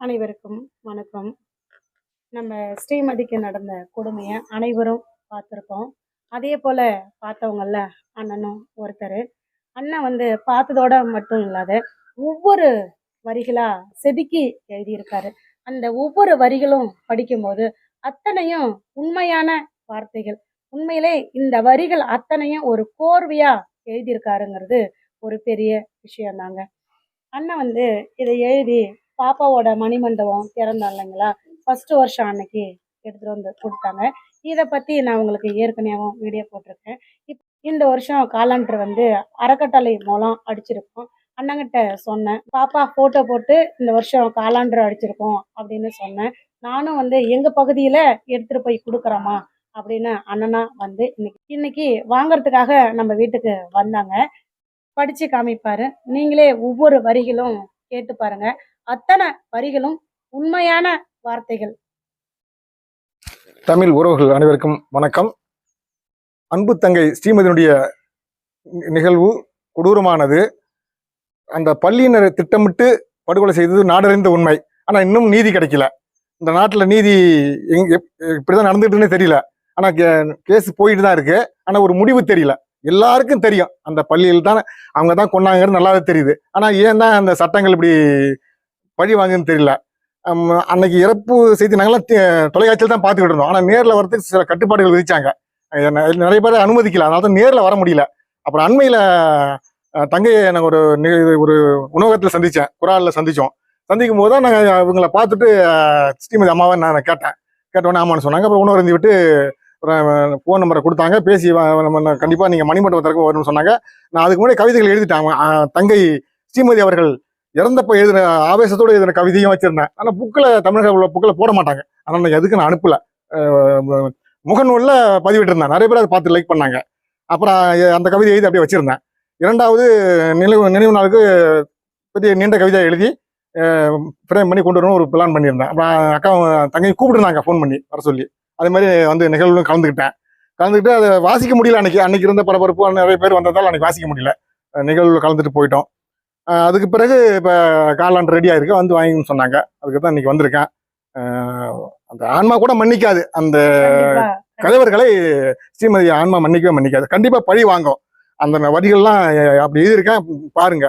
அனைவருக்கும் வணக்கம். நம்ம ஸ்ரீமதிக்கு நடந்த கொடுமையை அனைவரும் பார்த்துருக்கோம். அதே போல் பார்த்தவங்கள அண்ணனும் ஒருத்தர். அண்ணன் பார்த்ததோட மட்டும் இல்லாத ஒவ்வொரு வரிகளாக செதுக்கி எழுதியிருக்காரு. அந்த ஒவ்வொரு வரிகளும் படிக்கும்போது அத்தனையும் உண்மையான வார்த்தைகள். உண்மையிலே இந்த வரிகள் அத்தனையும் ஒரு கோர்வையாக எழுதியிருக்காருங்கிறது ஒரு பெரிய விஷயம்தாங்க. அண்ணன் இதை எழுதி பாப்பாவோட மணிமண்டபம் திறந்தோம் இல்லைங்களா, ஃபர்ஸ்ட் வருஷம் அன்னைக்கு எடுத்துகிட்டு வந்து கொடுத்தாங்க. இதை பற்றி நான் உங்களுக்கு ஏற்கனவே வீடியோ போட்டிருக்கேன். இந்த வருஷம் காலண்டர் அறக்கட்டளை மூலம் அடிச்சிருக்கோம். அண்ணங்கிட்ட சொன்னேன், பாப்பா ஃபோட்டோ போட்டு இந்த வருஷம் காலாண்டர் அடிச்சிருக்கோம் அப்படின்னு சொன்னேன். நானும் எங்கள் பகுதியில் எடுத்துகிட்டு போய் கொடுக்குறோமா அப்படின்னு அண்ணனா இன்னைக்கு வாங்கறதுக்காக நம்ம வீட்டுக்கு வந்தாங்க. படிச்சு காமிப்பாரு. நீங்களே ஒவ்வொரு வரிகளும் கேட்டு பாருங்க. அத்தனை வரிகளும் உண்மையான வார்த்தைகள். தமிழ் உறவுகள் அனைவருக்கும் வணக்கம். அன்பு தங்கை ஸ்ரீமதியினுடைய நிகழ்வு கொடூரமானது. அந்த பள்ளியினரை திட்டமிட்டு படுகொலை செய்தது நாடறிந்த உண்மை. ஆனால் இன்னும் நீதி கிடைக்கல. இந்த நாட்டில் நீதி இப்படிதான் நடந்துட்டுன்னு தெரியல. ஆனால் கேஸ் போயிட்டு தான் இருக்கு. ஆனால் ஒரு முடிவு தெரியல. எல்லாருக்கும் தெரியும் அந்த பள்ளியில் தான் அவங்க தான் கொண்டாங்கிறது நல்லாவே தெரியுது. ஆனால் ஏன் தான் அந்த சட்டங்கள் இப்படி பழி வாங்குன்னு தெரியல. அன்னைக்கு இறப்பு செய்தி நாங்களாம் தொலைக்காட்சியில் தான் பார்த்துக்கிட்டு இருந்தோம். ஆனால் நேரில் வரதுக்கு சில கட்டுப்பாடுகள் விதிச்சாங்க. நிறைய பேர் அனுமதிக்கல, அதனால தான் நேரில் வர முடியல. அப்புறம் அண்மையில் தங்கையை நாங்கள் ஒரு உணவகத்தில் சந்தித்தேன், குராலில் சந்திக்கும் போது தான் நாங்கள் இவங்களை பார்த்துட்டு ஸ்ரீமதி அம்மாவை நான் கேட்டோன்னே ஆமான்னு சொன்னாங்க. அப்புறம் உணவு விட்டு ஃபோன் நம்பரை கொடுத்தாங்க. பேசி கண்டிப்பாக நீங்கள் மணிமண்டபத்திற்கு வரணும்னு சொன்னாங்க. நான் அதுக்கு முன்னாடி கவிதைகள் எழுதிட்டாங்க. தங்கை ஸ்ரீமதி அவர்கள் இறந்தப்போ எழுதின ஆவேசத்தோடு எழுதின கவிதையும் வச்சிருந்தேன். ஆனால் தமிழக உள்ள புக்கில் போட மாட்டாங்க. ஆனால் எதுக்கு நான் அனுப்பல. முகநூலில் பதிவிட்டிருந்தேன். நிறைய பேர் அதை பார்த்து லைக் பண்ணாங்க. அப்புறம் அந்த கவிதை எழுதி அப்படியே வச்சிருந்தேன். இரண்டாவது நினைவு நாளுக்கு பெரிய நீண்ட கவிதை எழுதி ஃப்ரேம் பண்ணி கொண்டு வரணும் ஒரு பிளான் பண்ணியிருந்தேன். அப்புறம் அக்கா தங்கை கூப்பிட்டுருந்தாங்க ஃபோன் பண்ணி வர சொல்லி. அதே மாதிரி நிகழ்வுகளும் கலந்துக்கிட்டு அதை வாசிக்க முடியல. அன்னைக்கு இருந்த பரபரப்பு நிறைய பேர் வந்ததால் அன்னைக்கு வாசிக்க முடியல. நிகழ்வுகள் கலந்துட்டு போயிட்டோம். அதுக்கு பிறகு இப்போ காலாண்டு ரெடியாக இருக்கு, வாங்கின்னு சொன்னாங்க. அதுக்கு தான் இன்னைக்கு வந்திருக்கேன். அந்த ஆன்மா கூட மன்னிக்காது. அந்த கலைவர்களை ஸ்ரீமதி ஆன்மா மன்னிக்காது. கண்டிப்பாக பழி வாங்கும். அந்த வரிகள்லாம் அப்படி எழுதியிருக்கேன், பாருங்க.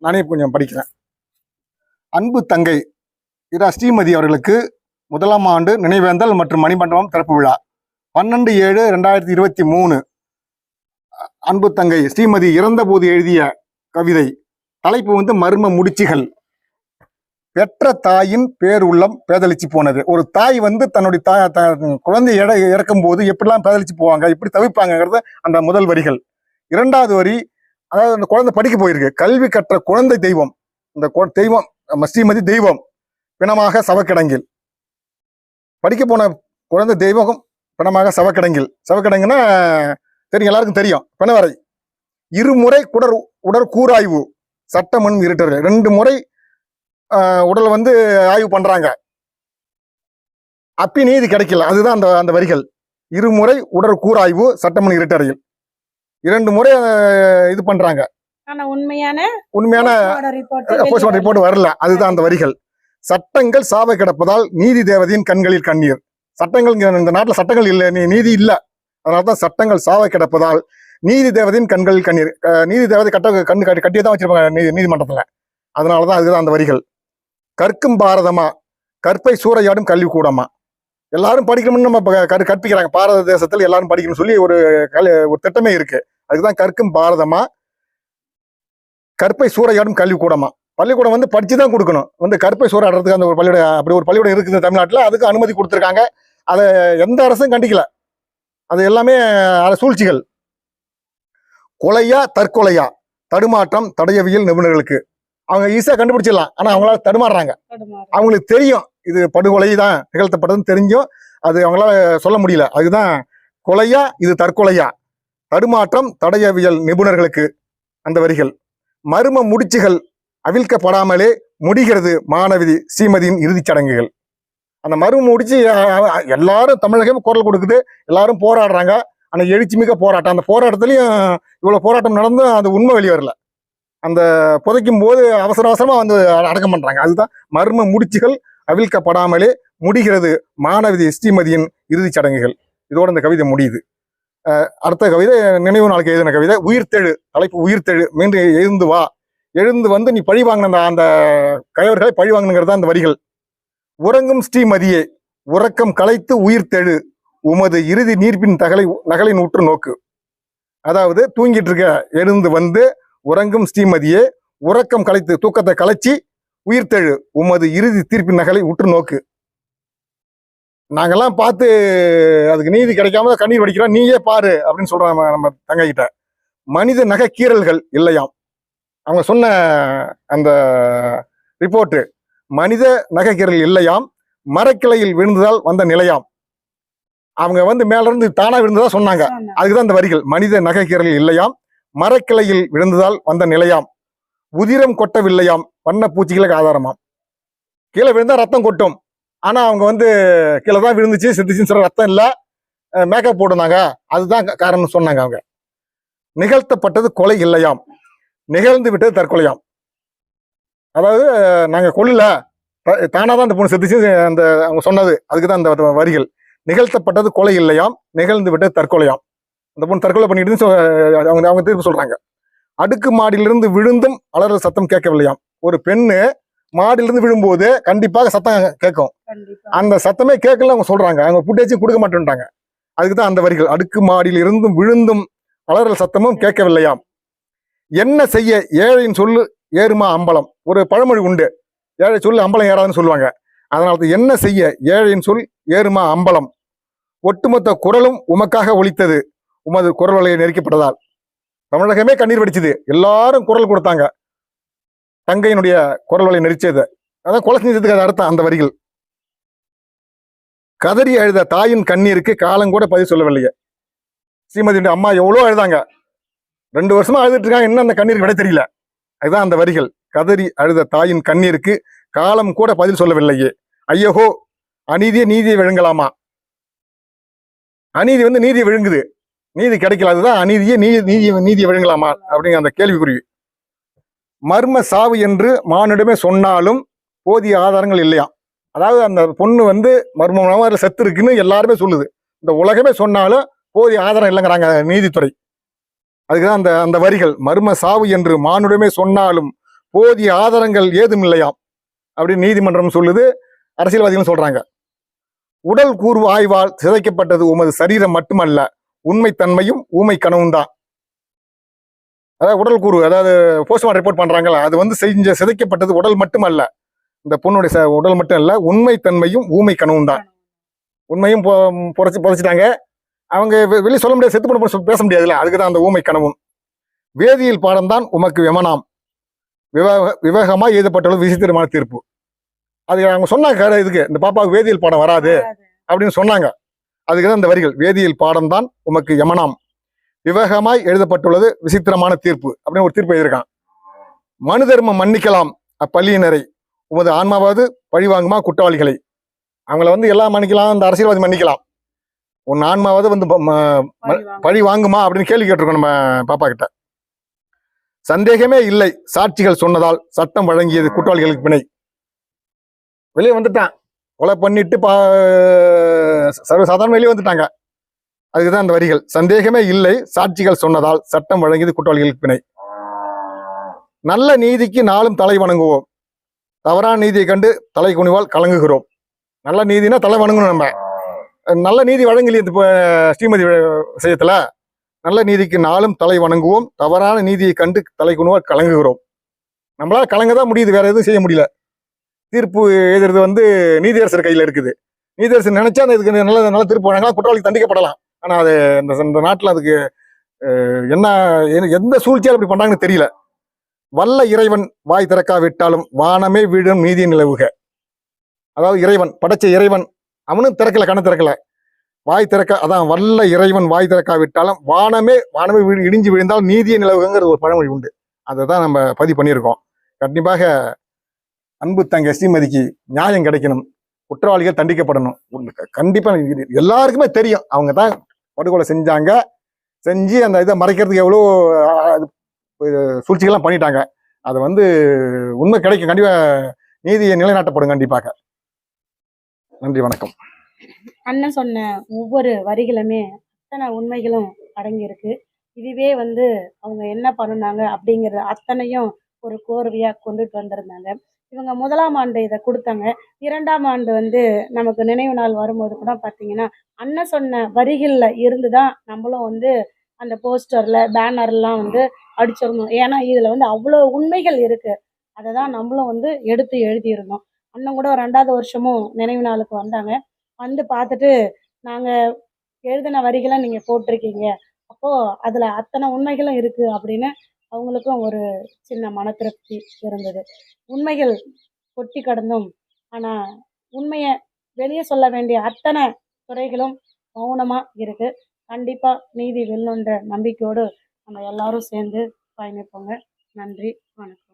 நானே கொஞ்சம் படிக்கிறேன். அன்பு தங்கை இரா ஸ்ரீமதி அவர்களுக்கு 1ஆம் ஆண்டு நினைவேந்தல் மற்றும் மணிமண்டபம் திறப்பு விழா 12/7/2023. அன்பு தங்கை ஸ்ரீமதி இறந்த போது எழுதிய கவிதை. தலைப்பு மர்ம முடிச்சுகள். பெற்ற தாயின் பேர் உள்ளம் பேதலிச்சு போனது. ஒரு தாய் தன்னுடைய குழந்தை இறக்கும் போது எப்படிலாம் பேதலிச்சு போவாங்க, எப்படி தவிப்பாங்கிறத அந்த முதல் வரிகள். இரண்டாவது வரி, அதாவது அந்த குழந்தை படிக்க போயிருக்கு. கல்வி கற்ற குழந்தை தெய்வம். இந்த தெய்வம் ஸ்ரீமதி தெய்வம் பிணமாக சவக்கிடங்கில். படிக்க போன குழந்தை தெய்வம் பிணமாக சவக்கிடங்குன்னா தெரியும், எல்லாருக்கும் தெரியும். பிணவரை இருமுறை உடற்கூறாய்வு சட்டமன் இருட்டர் 2 முறை உடல் ஆய்வு பண்றாங்க. அப்பி நீதி கிடைக்கல. அதுதான் அந்த வரிகள். இருமுறை உடற்கூறாய்வு சட்டமன் இருட்டறையில் 2 முறை இது பண்றாங்க. உண்மையான போஸ்ட்மார்ட்டம் ரிப்போர்ட் வரல. அதுதான் அந்த வரிகள். சட்டங்கள் சாவை கிடப்பதால் நீதி தேவதையின் கண்களில் கண்ணீர். சட்டங்கள் இந்த நாட்டில் சட்டங்கள் இல்லை, நீதி இல்லை. அதனால்தான் சட்டங்கள் சாவை கிடப்பதால் நீதி தேவதையின் கண்களில் கண்ணீர். நீதி தேவதை கட்டியே தான் வச்சிருப்பாங்க நீதிமன்றத்துல. அதனாலதான் அதுதான் அந்த வரிகள். கற்கும் பாரதமா, கற்பை சூறையாடும் கல்வி கூடமா. எல்லாரும் படிக்கணும்னு நம்ம கற்பிக்கிறாங்க. பாரத தேசத்தில் எல்லாரும் படிக்கணும்னு சொல்லி ஒரு திட்டமே இருக்கு. அதுதான் கற்கும் பாரதமா, கற்பை சூறையாடும் கல்வி கூடமா. பள்ளிக்கூடம் படிச்சுதான் கொடுக்கணும். கற்பை சூறையாடுறதுக்கு அந்த ஒரு பள்ளிக்கூடம், அப்படி ஒரு பள்ளிக்கூடம் இருக்குது தமிழ்நாட்டில். அதுக்கு அனுமதி கொடுத்துருக்காங்க. அதை எந்த அரசும் கண்டிக்கல. அது எல்லாமே சூழ்ச்சிகள். கொலையா தற்கொலையா தடுமாற்றம் தடயவியல் நிபுணர்களுக்கு. அவங்க ஈஸியா கண்டுபிடிச்சிடலாம். ஆனா அவங்களால தடுமாறுறாங்க. அவங்களுக்கு தெரியும் இது படுகொலை தான் நிகழ்த்தப்பட்டதுன்னு தெரிஞ்சும் அது அவங்களால சொல்ல முடியல. அதுதான் கொலையா இது தற்கொலையா தடுமாற்றம் தடயவியல் நிபுணர்களுக்கு. அந்த வரிகள். மர்ம முடிச்சுகள் அவிழ்க்கப்படாமலே முடிகிறது மாணவி ஸ்ரீமதியின் இறுதிச் சடங்குகள். அந்த மர்ம முடிச்சு எல்லாரும் தமிழகம் குரல் கொடுக்குது, எல்லாரும் போராடுறாங்க. ஆனா எழுச்சி மிக போராட்டம். அந்த போராட்டத்திலையும் இவ்வளவு போராட்டம் நடந்தும் அது உண்மை வெளியே வரல. அந்த புதைக்கும் போது அவசர அவசரமா அடக்கம் பண்றாங்க. அதுதான் மர்ம முடிச்சுகள் அவிழ்க்கப்படாமலே முடிகிறது மாணவி ஸ்ரீமதியின் இறுதிச் சடங்குகள். இதோட இந்த கவிதை முடியுது. அடுத்த கவிதை நினைவு நாளுக்கு எழுதின கவிதை உயிர்த்தெழு. தலைப்பு உயிர்த்தெழு. மீண்டும் எழுந்து வா, எழுந்து வந்து நீ பழி வாங்கின அந்த கயவர்களை பழி வாங்கினுங்கிறதா அந்த வரிகள். உறங்கும் ஸ்ரீமதியே உறக்கம் கலைத்து உயிர்த்தெழு, உமது இறுதி நீர்பின் நகலின் உற்று நோக்கு. அதாவது தூங்கிட்டு இருக்க எழுந்து வந்து, உறங்கும் ஸ்ரீமதியே உறக்கம் கலைத்து, தூக்கத்தை கலைச்சி உயிர்த்தெழு, உமது இறுதி தீர்ப்பின் நகலை உற்று நோக்கு. நாங்கெல்லாம் பார்த்து அதுக்கு நீதி கிடைக்காம கண்ணீர் வடிக்கிறோம், நீயே பாரு அப்படின்னு சொல்றாங்க நம்ம தங்கைகிட்ட. மனித நகை கீறல்கள் இல்லையாம். அவங்க சொன்ன அந்த ரிப்போர்ட்டு, மனித நகை கீறல் இல்லையாம், மரக்கிளையில் விழுந்ததால் வந்த நிலையாம். அவங்க வந்து மேல இருந்து தானா விழுந்ததா சொன்னாங்க. அதுக்குதான் அந்த வரிகள். மனித நகை கீறல் இல்லையாம், மரக்கிளையில் விழுந்ததால் வந்த நிலையாம், உதிரம் கொட்டவில்லையாம், வண்ண பூச்சிகளுக்கு ஆதாரமாம். கீழே விழுந்தா ரத்தம் கொட்டும், ஆனா அவங்க வந்து கீழே தான் விழுந்துச்சு செத்துச்சுன்னு சொல்ற, ரத்தம் இல்ல, மேக்கப் போட்டுருந்தாங்க, அதுதான் காரணம் சொன்னாங்க அவங்க. நிகழ்த்தப்பட்டது கொலை இல்லையாம், நிகழ்ந்து விட்டது தற்கொலையாம். அதாவது நாங்க கொல்லல, தானா தான் அந்த பொண்ணு செத்துச்சு அந்த அவங்க சொன்னது. அதுக்குதான் அந்த வரிகள். நிகழ்த்தப்பட்டது கொலை இல்லையாம், நிகழ்ந்து விட்டது தற்கொலையாம். அந்த பொண்ணு தற்கொலை பண்ணிட்டு அவங்க தீர்ப்பு சொல்றாங்க. அடுக்கு மாடியிலிருந்து விழுந்தும் அலறல் சத்தம் கேட்கவில்லையாம். ஒரு பெண்ணு மாடியிலிருந்து விழும்போது கண்டிப்பாக சத்தம் கேட்கும், அந்த சத்தமே கேட்கல அவங்க சொல்றாங்க. அவங்க புட்டேஜும் கொடுக்க மாட்டேன்ட்டாங்க. அதுக்கு தான் அந்த வரிகள். அடுக்கு மாடியில் இருந்தும் விழுந்தும் அலறல் சத்தமும் கேட்கவில்லையாம். என்ன செய்ய ஏழையின் சொல்லு ஏறுமா அம்பலம். ஒரு பழமொழி உண்டு, ஏழை சொல்லு அம்பலம் ஏறாதுன்னு சொல்லுவாங்க. அதனால என்ன செய்ய ஏழையின் சொல் ஏறுமா அம்பலம், ஒட்டுமொத்த குரலும் உமக்காக ஒலித்தது, உமது குரல் வலையை நெருக்கப்பட்டதால். தமிழகமே கண்ணீர் வடிச்சது, எல்லாரும் குரல் கொடுத்தாங்க, தங்கையினுடைய குரல் வலை நெரிச்சது. அதான் கொலை செஞ்சதுக்கு அது அர்த்தம் அந்த வரிகள். கதறி அழுத தாயின் கண்ணீருக்கு காலம் கூட பதில் சொல்லவில்லையே. ஸ்ரீமதியுடைய அம்மா எவ்வளோ அழுதாங்க, 2 வருஷமா அழுதுட்டு இருக்காங்க, இன்னும் அந்த கண்ணீருக்கு விட தெரியல. அதுதான் அந்த வரிகள். கதறி அழுத தாயின் கண்ணீருக்கு காலம் கூட பதில் சொல்லவில்லையே. ஐயகோ அநீதியை நீதியை விழுங்கலாமா. அநீதி வந்து நீதியை விழுங்குது, நீதி கிடைக்கல, அதுதான் அநீதியை நீதியை விழுங்கலாமா அப்படிங்கிற அந்த கேள்விக்குறி. மர்ம சாவு என்று மானிடமே சொன்னாலும் போதிய ஆதாரங்கள் இல்லையா. அதாவது அந்த பொண்ணு வந்து மர்மமாக அதில் செத்து இருக்குன்னு எல்லாருமே சொல்லுது, இந்த உலகமே சொன்னாலும் போதிய ஆதாரம் இல்லைங்கிறாங்க நீதித்துறை. அதுக்குதான் அந்த அந்த வரிகள். மர்ம சாவு என்று மானுடமே சொன்னாலும் போதிய ஆதாரங்கள் ஏதும் இல்லையாம் அப்படின்னு நீதிமன்றம் சொல்லுது, அரசியல்வாதிகள் சொல்றாங்க. உடல் கூர்வு ஆய்வால் சிதைக்கப்பட்டது உமது சரீரம் மட்டுமல்ல, உண்மைத்தன்மையும் ஊமை கனவும் தான். அதாவது உடல் கூறு, அதாவது போஸ்ட்மார்ட்டம் ரிப்போர்ட் பண்றாங்கல்ல, அது வந்து சிதைக்கப்பட்டது உடல் மட்டுமல்ல, இந்த பொண்ணுடைய உடல் மட்டும் இல்ல, உண்மைத்தன்மையும் ஊமை கனவும் தான். உண்மையும் புதைச்சிட்டாங்க அவங்க, வெளியே சொல்ல முடியாது, செத்து பண்ண பேச முடியாதுல்ல, அதுக்குதான் அந்த ஊமை கனவும். வேதியியல் பாடம் தான் உமக்கு யமனாம், விவேகமா எழுதப்பட்டுள்ளது விசித்திரமான தீர்ப்பு. அது அவங்க சொன்னாங்க, இதுக்கு இந்த பாப்பாவுக்கு வேதியியல் பாடம் வராது அப்படின்னு சொன்னாங்க. அதுக்குதான் இந்த வரிகள். வேதியியல் பாடம் தான் உமக்கு யமனாம், விவேகமாய் எழுதப்பட்டுள்ளது விசித்திரமான தீர்ப்பு அப்படின்னு ஒரு தீர்ப்பு எழுதியிருக்கான். மனு தர்மம் மன்னிக்கலாம் அப்பள்ளியினரை, உமது ஆன்மாவது பழிவாங்குமா குற்றவாளிகளை. அவங்கள வந்து எல்லாம் மன்னிக்கலாம், அந்த அரசியல்வாதி மன்னிக்கலாம், உன் ஆன்மாவது வந்து பழி வாங்குமா அப்படின்னு கேள்வி கேட்டிருக்கோம் நம்ம பாப்பா கிட்ட. சந்தேகமே இல்லை சாட்சிகள் சொன்னதால் சட்டம் வழங்கியது குற்றவாளிகளுக்கு பிணை. வெளியே வந்துட்டான், கொலை பண்ணிட்டு சர்வசாதாரண வெளியே வந்துட்டாங்க. அதுக்குதான் அந்த வரிகள். சந்தேகமே இல்லை சாட்சிகள் சொன்னதால் சட்டம் வழங்கியது குற்றவாளிகளுக்கு பிணை. நல்ல நீதிக்கு நாளும் தலை வணங்குவோம், தவறான நீதியை கண்டு தலை குனிவால் கலங்குகிறோம். நல்ல நீதினா தலை வணங்கணும். நம்ம நல்ல நீதி வழங்கலையே இந்த ஸ்ரீமதி விஷயத்துல. நல்ல நீதிக்கு நாளும் தலை வணங்குவோம், தவறான நீதியை கண்டு தலை குனிவால் கலங்குகிறோம். நம்மளால கலங்கதான் முடியுது, வேற எதுவும் செய்ய முடியல. தீர்ப்பு எழுதுறது வந்து நீதியரசர் கையில இருக்குது. நீதியரசர் நினைச்சா அந்த இதுக்கு நல்ல தீர்ப்பு வழங்கலாம், குற்றவாளி தண்டிக்கப்படலாம். ஆனா அது இந்த நாட்டுல அதுக்கு என்ன எந்த சூழ்ச்சியால் அப்படி பண்றாங்கன்னு தெரியல. வல்ல இறைவன் வாய் திறக்காவிட்டாலும் வானமே வீடும் நீதி நிலவுக. அதாவது இறைவன் படைச்ச இறைவன் அவனும் திறக்கல, கண்ண திறக்கல, வாய் திறக்க. அதான் வல்ல இறைவன் வாய் திறக்காவிட்டாலும் வானமே வீடு இடிஞ்சு விழுந்தால் நீதியை நிலவுங்கிறது ஒரு பழமொழி உண்டு. அதை தான் நம்ம பதிவு பண்ணியிருக்கோம். கண்டிப்பாக அன்பு தங்கை ஸ்ரீமதிக்கு நியாயம் கிடைக்கணும், குற்றவாளிகள் தண்டிக்கப்படணும். கண்டிப்பா எல்லாருக்குமே தெரியும் அவங்க தான் படுகொலை செஞ்சு அந்த இதை மறைக்கிறதுக்கு எவ்வளோ சூழ்ச்சிகள்லாம் பண்ணிட்டாங்க. அது வந்து உண்மை கிடைக்கும், கண்டிப்பா நீதியை நிலைநாட்டப்படும் கண்டிப்பாக. நன்றி, வணக்கம். அண்ணன் சொன்ன ஒவ்வொரு வரிகளுமே அத்தனை உண்மைகளும் அடங்கியிருக்கு. இதுவே வந்து அவங்க என்ன பண்ணுனாங்க அப்படிங்கிறது அத்தனையும் ஒரு கோர்வையா கொண்டுட்டு வந்திருந்தாங்க. இவங்க 1ஆம் ஆண்டு இத குடுத்தாங்க. 2ஆம் ஆண்டு வந்து நமக்கு நினைவு நாள் வரும்போது கூட பார்த்தீங்கன்னா, அண்ணன் சொன்ன வரிகள்ல இருந்து தான் நம்மளும் வந்து அந்த போஸ்டர்ல, பேனர்லாம் வந்து அடிச்சிருந்தோம். ஏன்னா, இதுல வந்து அவ்வளோ உண்மைகள் இருக்கு. அத தான் நம்மளும் வந்து எடுத்து எழுதியிருந்தோம். அண்ணன் கூட 2வது வருஷமும் நினைவு நாளுக்கு வந்தாங்க. வந்து பார்த்துட்டு, "நாங்க எழுதின வரிகள நீங்க போட்டிருக்கீங்க. அப்போ அதுல அத்தனை உண்மைகளும் இருக்கு." அப்படின்னு அவங்களுக்கும் ஒரு சின்ன மன திருப்தி இருந்தது. உண்மைகள் கொட்டி கடந்தும், ஆனா உண்மைய வெளிய சொல்ல வேண்டிய அத்தனை துறைகளும் மௌனமா இருக்கு. கண்டிப்பா நீதி வெல்லுன்ற நம்பிக்கையோடு நம்ம எல்லாரும் சேர்ந்து பயணிப்போங்க. நன்றி, வணக்கம்.